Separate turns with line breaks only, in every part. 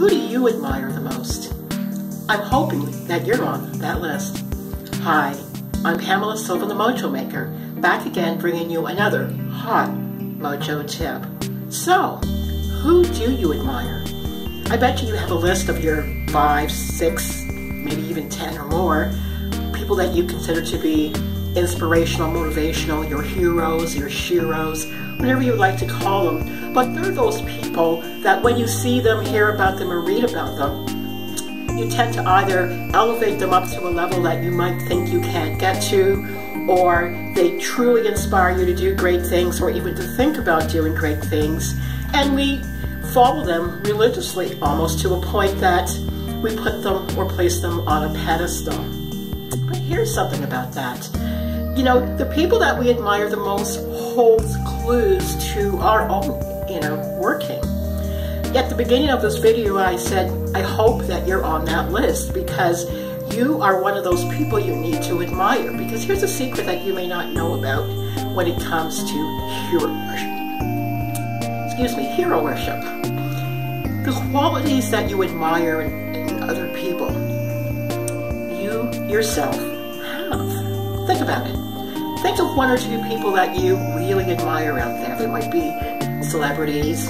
Who do you admire the most? I'm hoping that you're on that list. Hi, I'm Pamela Silva, the Mojo Maker, back again bringing you another hot Mojo tip. So, who do you admire? I bet you have a list of your 5, 6, maybe even 10 or more people that you consider to be inspirational, motivational, your heroes, your sheroes, whatever you would like to call them. But they're those people that when you see them, hear about them, or read about them, you tend to either elevate them up to a level that you might think you can't get to, or they truly inspire you to do great things, or even to think about doing great things. And we follow them religiously, almost to a point that we put them or place them on a pedestal. But here's something about that. You know, the people that we admire the most hold clues to our own inner working. At the beginning of this video, I said, I hope that you're on that list because you are one of those people you need to admire. Because here's a secret that you may not know about when it comes to hero worship. Excuse me, hero worship. The qualities that you admire in other people, you yourself have. Think about it. Think of 1 or 2 people that you really admire out there. They might be celebrities,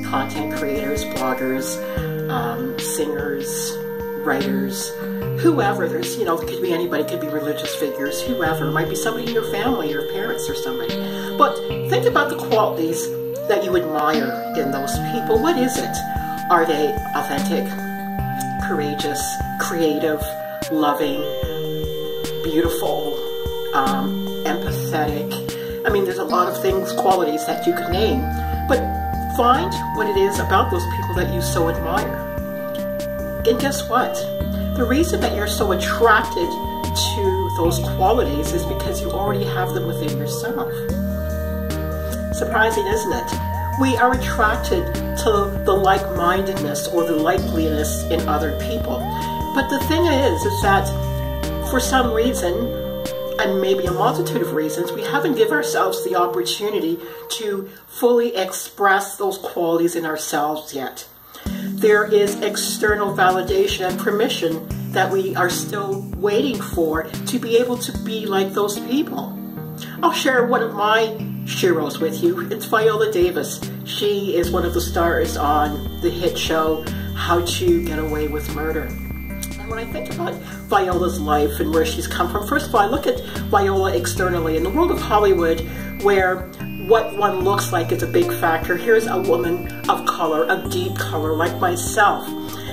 content creators, bloggers, singers, writers, whoever. There's, you know, it could be anybody, it could be religious figures, whoever. It might be somebody in your family, your parents or somebody. But think about the qualities that you admire in those people. What is it? Are they authentic, courageous, creative, loving, beautiful, empathetic? I mean, there's a lot of things, qualities that you could name, but find what it is about those people that you so admire. And guess what? The reason that you're so attracted to those qualities is because you already have them within yourself. Surprising, isn't it? We are attracted to the like-mindedness or the likeliness in other people. But the thing is that for some reason, and maybe a multitude of reasons, we haven't given ourselves the opportunity to fully express those qualities in ourselves yet. There is external validation and permission that we are still waiting for to be able to be like those people. I'll share one of my sheroes with you. It's Viola Davis. She is one of the stars on the hit show How to Get Away with Murder. And when I think about Viola's life and where she's come from, first of all, I look at Viola externally. In the world of Hollywood, where what one looks like is a big factor, here's a woman of color, of deep color, like myself.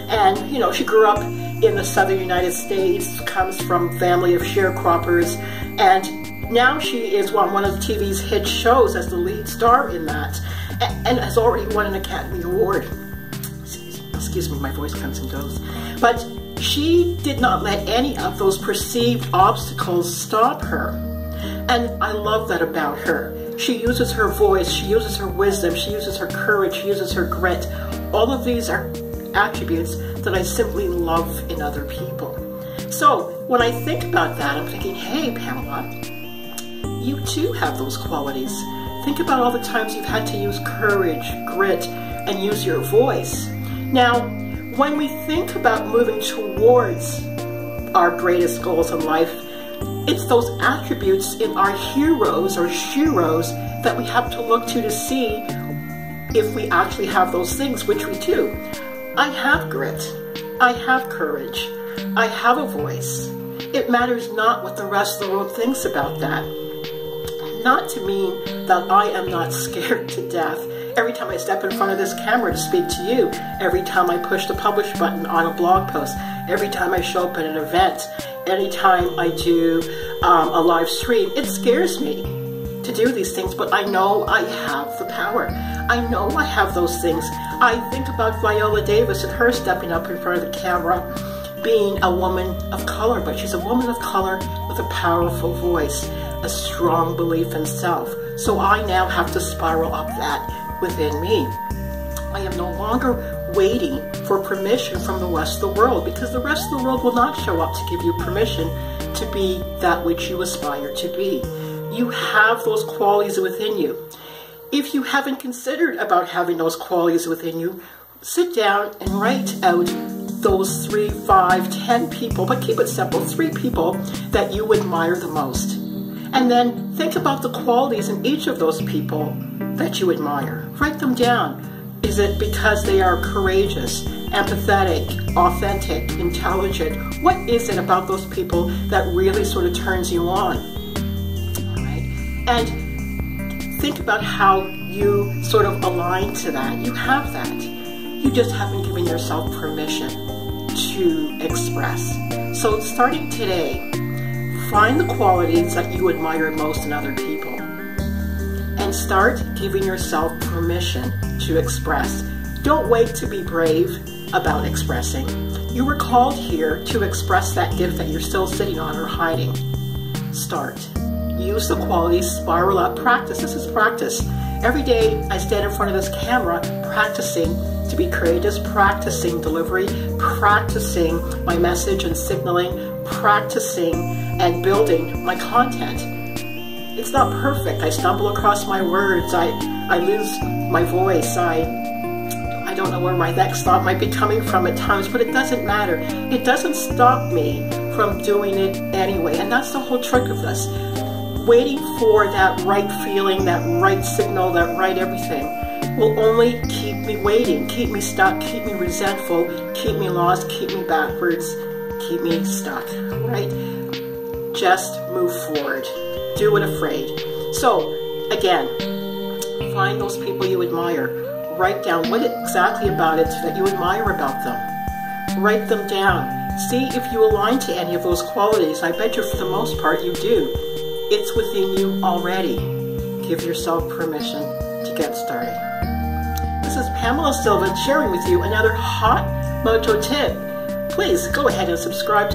And, you know, she grew up in the southern United States, comes from a family of sharecroppers, and now she is on one of TV's hit shows as the lead star in that, and has already won an Academy Award. Excuse me, my voice comes and goes. But she did not let any of those perceived obstacles stop her. And I love that about her. She uses her voice, she uses her wisdom, she uses her courage, she uses her grit. All of these are attributes that I simply love in other people. So when I think about that, I'm thinking, hey, Pamela, you too have those qualities. Think about all the times you've had to use courage, grit, and use your voice. Now, when we think about moving towards our greatest goals in life, it's those attributes in our heroes or sheroes that we have to look to see if we actually have those things, which we do. I have grit. I have courage. I have a voice. It matters not what the rest of the world thinks about that. Not to mean that I am not scared to death every time I step in front of this camera to speak to you, every time I push the publish button on a blog post, every time I show up at an event, anytime I do a live stream. It scares me to do these things, but I know I have the power. I know I have those things. I think about Viola Davis and her stepping up in front of the camera, being a woman of color, but she's a woman of color with a powerful voice, a strong belief in self. So I now have to spiral up that within me. I am no longer waiting for permission from the rest of the world, because the rest of the world will not show up to give you permission to be that which you aspire to be. You have those qualities within you. If you haven't considered about having those qualities within you, sit down and write out those 3, 5, 10 people, but keep it simple, 3 people that you admire the most. And then think about the qualities in each of those people that you admire. Write them down. Is it because they are courageous, empathetic, authentic, intelligent? What is it about those people that really sort of turns you on? All right? And think about how you sort of align to that. You have that. You just haven't given yourself permission to express. So starting today, find the qualities that you admire most in other people and start giving yourself permission to express. Don't wait to be brave about expressing. You were called here to express that gift that you're still sitting on or hiding. Start. Use the qualities, spiral up, practice. This is practice. Every day I stand in front of this camera practicing to be courageous, practicing delivery, practicing my message and signaling, practicing and building my content. It's not perfect. I stumble across my words. I lose my voice. I don't know where my next thought might be coming from at times, but it doesn't matter. It doesn't stop me from doing it anyway. And that's the whole trick of this. Waiting for that right feeling, that right signal, that right everything will only keep me waiting, keep me stuck, keep me resentful, keep me lost, keep me backwards, keep me stuck, right? Just move forward. Do it afraid. So, again, find those people you admire. Write down what exactly about it that you admire about them. Write them down. See if you align to any of those qualities. I bet you for the most part you do. It's within you already. Give yourself permission to get started. This is Pamela Silva sharing with you another hot Mojo tip. Please go ahead and subscribe.